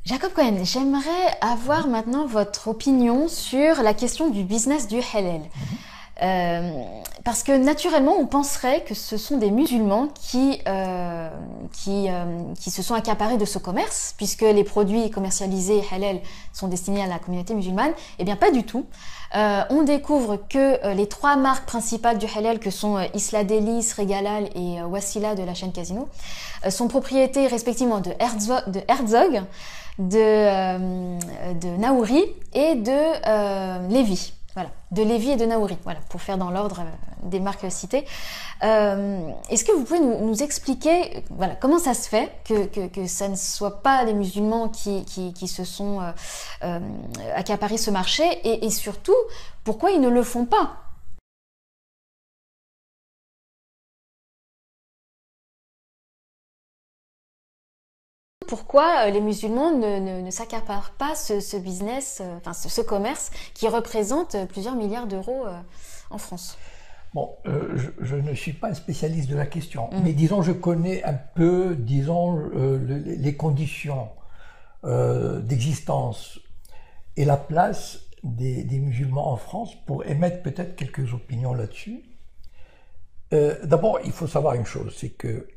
Jacob Cohen, j'aimerais avoir maintenant votre opinion sur la question du business du halal. Parce que naturellement, on penserait que ce sont des musulmans qui se sont accaparés de ce commerce, puisque les produits commercialisés halal sont destinés à la communauté musulmane. Eh bien, pas du tout. On découvre que les trois marques principales du halal, que sont Isla Deli, Regalal et Wassila de la chaîne Casino, sont propriétés respectivement de Herzog, de Naouri et de Lévy. Voilà, de Lévy et de Naouri, voilà, pour faire dans l'ordre des marques citées. Est-ce que vous pouvez nous expliquer, voilà, comment ça se fait que ça ne soit pas les musulmans qui se sont accaparés ce marché et surtout, pourquoi ils ne le font pas? Pourquoi les musulmans ne s'accaparent pas ce business, enfin ce commerce qui représente plusieurs milliards d'euros en France? Bon, je ne suis pas un spécialiste de la question, mais disons, je connais un peu, disons, les conditions d'existence et la place des musulmans en France pour émettre peut-être quelques opinions là-dessus. D'abord, il faut savoir une chose, c'est que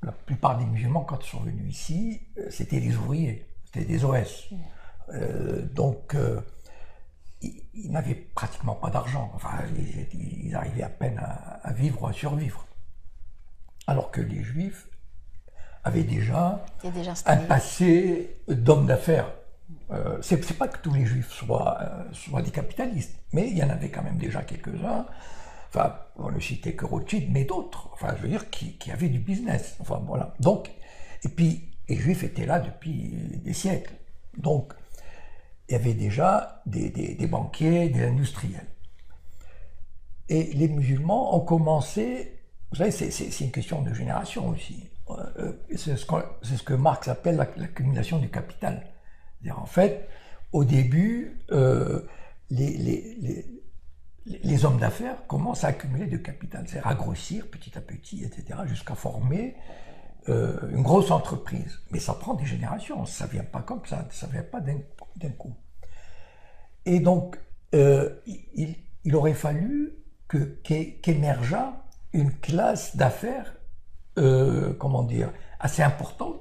la plupart des musulmans, quand ils sont venus ici, c'était des ouvriers, c'était des OS. Donc, ils n'avaient pratiquement pas d'argent. Enfin, ils arrivaient à peine à vivre, à survivre. Alors que les Juifs avaient déjà un passé d'hommes d'affaires. C'est pas que tous les Juifs soient des capitalistes, mais il y en avait quand même déjà quelques-uns. Enfin, on ne citait que Rothschild, mais d'autres, enfin, je veux dire, qui avaient du business. Enfin, voilà. Donc, et puis, les Juifs étaient là depuis des siècles. Donc, il y avait déjà des banquiers, des industriels. Et les musulmans ont commencé, vous savez, c'est une question de génération aussi. C'est ce que Marx appelle l'accumulation du capital. C'est-à-dire, en fait, au début, les hommes d'affaires commencent à accumuler du capital, c'est-à-dire à grossir petit à petit, etc., jusqu'à former une grosse entreprise. Mais ça prend des générations, ça ne vient pas comme ça ne vient pas d'un coup. Et donc, il aurait fallu qu'émergeât une classe d'affaires, comment dire, assez importante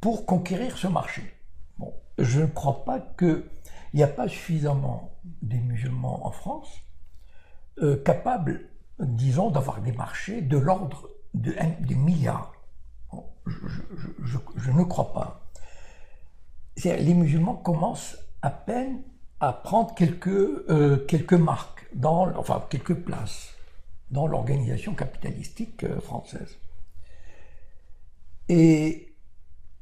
pour conquérir ce marché. Bon, je ne crois pas qu'il n'y a pas suffisamment des musulmans en France capables, disons, d'avoir des marchés de l'ordre de milliards. Bon, je ne crois pas. Les musulmans commencent à peine à prendre quelques marques, enfin quelques places dans l'organisation capitalistique française. Et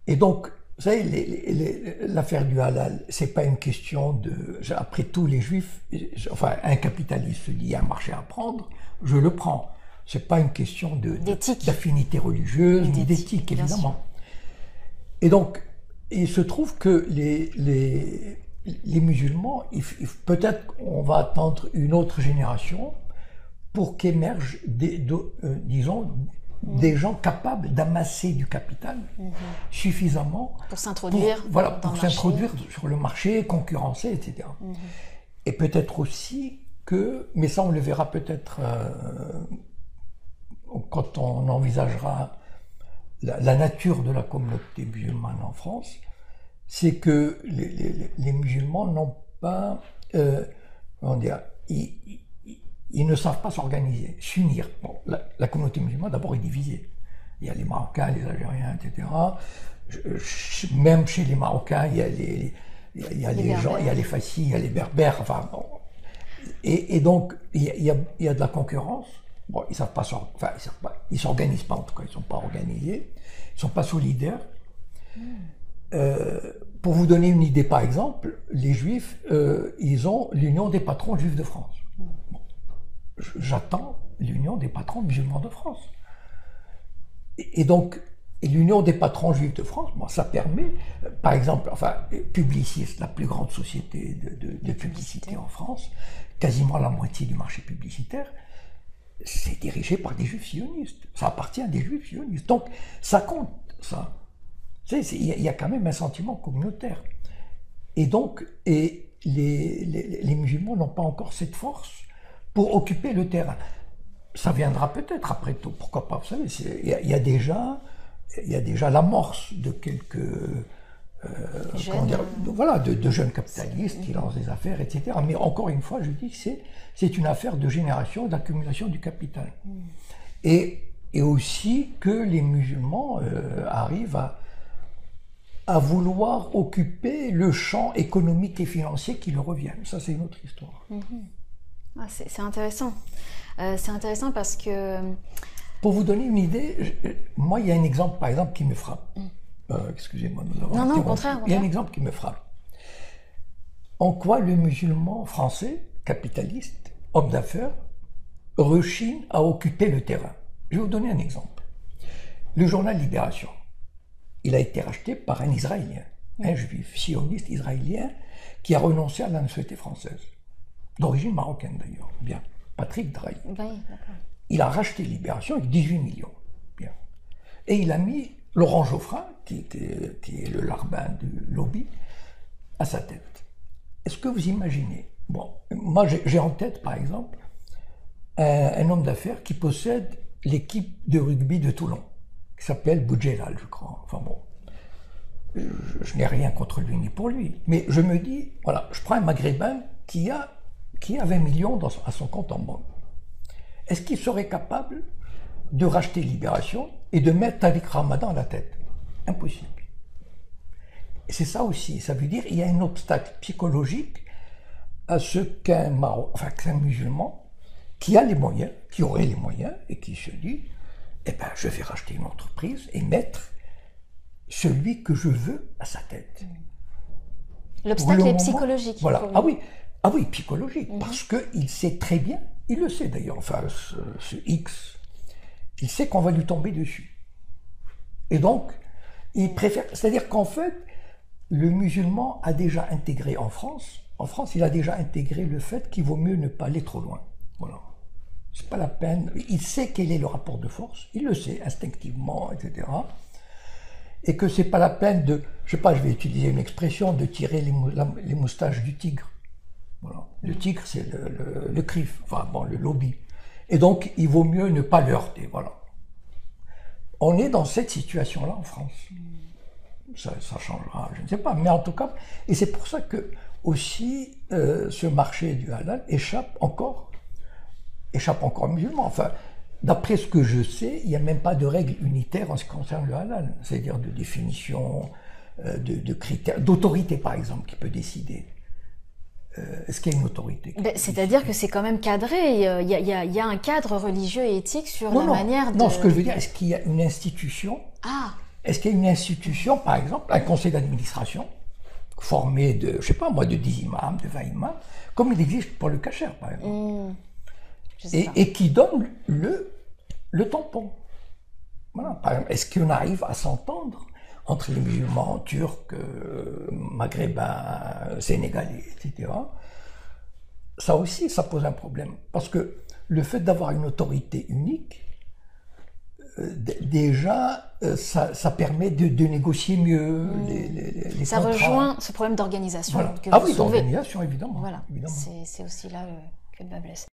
donc, vous savez, l'affaire du halal, c'est pas une question de... Après tout, les Juifs, enfin, un capitaliste se dit, il y a un marché à prendre, je le prends. C'est pas une question d'affinité religieuse, ni d'éthique, évidemment. Et donc, il se trouve que les musulmans, peut-être on va attendre une autre génération pour qu'émergent, disons, des gens capables d'amasser du capital suffisamment pour s'introduire sur le marché, concurrencer, etc. Et peut-être aussi que, mais ça on le verra peut-être quand on envisagera la nature de la communauté musulmane en France, c'est que les musulmans n'ont pas, comment dire, ils ne savent pas s'organiser, s'unir. Bon, la communauté musulmane, d'abord, est divisée. Il y a les Marocains, les Algériens, etc. Même chez les Marocains, il y a les gens, il y a les Fassis, il y a les Berbères. Enfin, bon. Et donc, il y a de la concurrence. Bon, ils savent pas, ils s'organisent pas en tout cas, ils sont pas organisés, ils sont pas solidaires. Pour vous donner une idée, par exemple, les Juifs, ils ont l'Union des patrons juifs de France. Bon. J'attends l'Union des patrons musulmans de France. Et donc, l'Union des patrons juifs de France, bon, ça permet, par exemple, enfin, Publicis, la plus grande société de publicité en France, quasiment la moitié du marché publicitaire, c'est dirigé par des juifs sionistes. Ça appartient à des juifs sionistes. Donc, ça compte, ça. Tu sais, il y a quand même un sentiment communautaire. Et donc, les musulmans n'ont pas encore cette force pour occuper le terrain. Ça viendra peut-être après tout, pourquoi pas, vous savez, il y a déjà l'amorce de quelques de jeunes capitalistes qui lancent des affaires, etc. Mais encore une fois, je dis que c'est une affaire de génération, d'accumulation du capital. Et aussi que les musulmans arrivent à vouloir occuper le champ économique et financier qui leur revient. Ça, c'est une autre histoire. Ah, c'est intéressant. C'est intéressant parce que... Pour vous donner une idée, moi, il y a un exemple, par exemple, qui me frappe. Excusez-moi. Non, au contraire. Il y a un exemple qui me frappe. En quoi le musulman français, capitaliste, homme d'affaires, rechigne à occuper le terrain. Je vais vous donner un exemple. Le journal Libération, il a été racheté par un Israélien, un juif sioniste israélien, qui a renoncé à la nationalité française, d'origine marocaine d'ailleurs. Bien. Patrick Drahi. Oui, d'accord. Il a racheté Libération avec 18 millions. Bien. Et il a mis Laurent Geoffrin, qui est le larbin du lobby, à sa tête. Est-ce que vous imaginez? Bon, moi j'ai en tête, par exemple, un homme d'affaires qui possède l'équipe de rugby de Toulon, qui s'appelle Boudjelal, je crois. Enfin bon, je n'ai rien contre lui ni pour lui. Mais je me dis, voilà, je prends un Maghrébin qui a 20 millions à son compte en banque. Est-ce qu'il serait capable de racheter Libération et de mettre Tariq Ramadan à la tête? Impossible. Et c'est ça aussi, ça veut dire qu'il y a un obstacle psychologique à ce qu'un musulman qui a les moyens, qui aurait les moyens, et qui se dit, eh ben, je vais racheter une entreprise et mettre celui que je veux à sa tête. L'obstacle est psychologique. Voilà. Ah oui, psychologique, parce qu'il sait très bien, il le sait d'ailleurs, enfin, ce X, il sait qu'on va lui tomber dessus. Et donc, il préfère, c'est-à-dire qu'en fait, le musulman a déjà intégré en France, il a déjà intégré le fait qu'il vaut mieux ne pas aller trop loin. Voilà. C'est pas la peine, il sait quel est le rapport de force, il le sait instinctivement, etc. Et que c'est pas la peine de, je sais pas, je vais utiliser une expression, de tirer les moustaches du tigre. Voilà. Le tigre, c'est le CRIF, enfin bon, le lobby. Et donc, il vaut mieux ne pas le heurter, voilà. On est dans cette situation-là en France. Ça changera, je ne sais pas, mais en tout cas, et c'est pour ça que aussi ce marché du halal échappe encore aux musulmans. Enfin, d'après ce que je sais, il n'y a même pas de règle unitaire en ce qui concerne le halal, c'est-à-dire de définition, de critères, d'autorité par exemple, qui peut décider. Est-ce qu'il y a une autorité? C'est-à-dire que c'est quand même cadré, il y a un cadre religieux et éthique sur la manière de... Non, ce que je veux dire, est-ce qu'il y a une institution? Est-ce qu'il y a une institution, par exemple, un conseil d'administration, formé de, je sais pas moi, de 10 imams, de 20 imams, comme il existe pour le kasher, par exemple, et qui donne le tampon. Voilà. Par exemple, est-ce qu'on arrive à s'entendre entre les musulmans turcs, maghrébins, sénégalais, etc. Ça aussi, ça pose un problème. Parce que le fait d'avoir une autorité unique, déjà, ça permet de négocier mieux les ça contrats. Rejoint ce problème d'organisation voilà. que vous soulevez. D'organisation, évidemment. Voilà, évidemment. C'est aussi là que le bas blesse.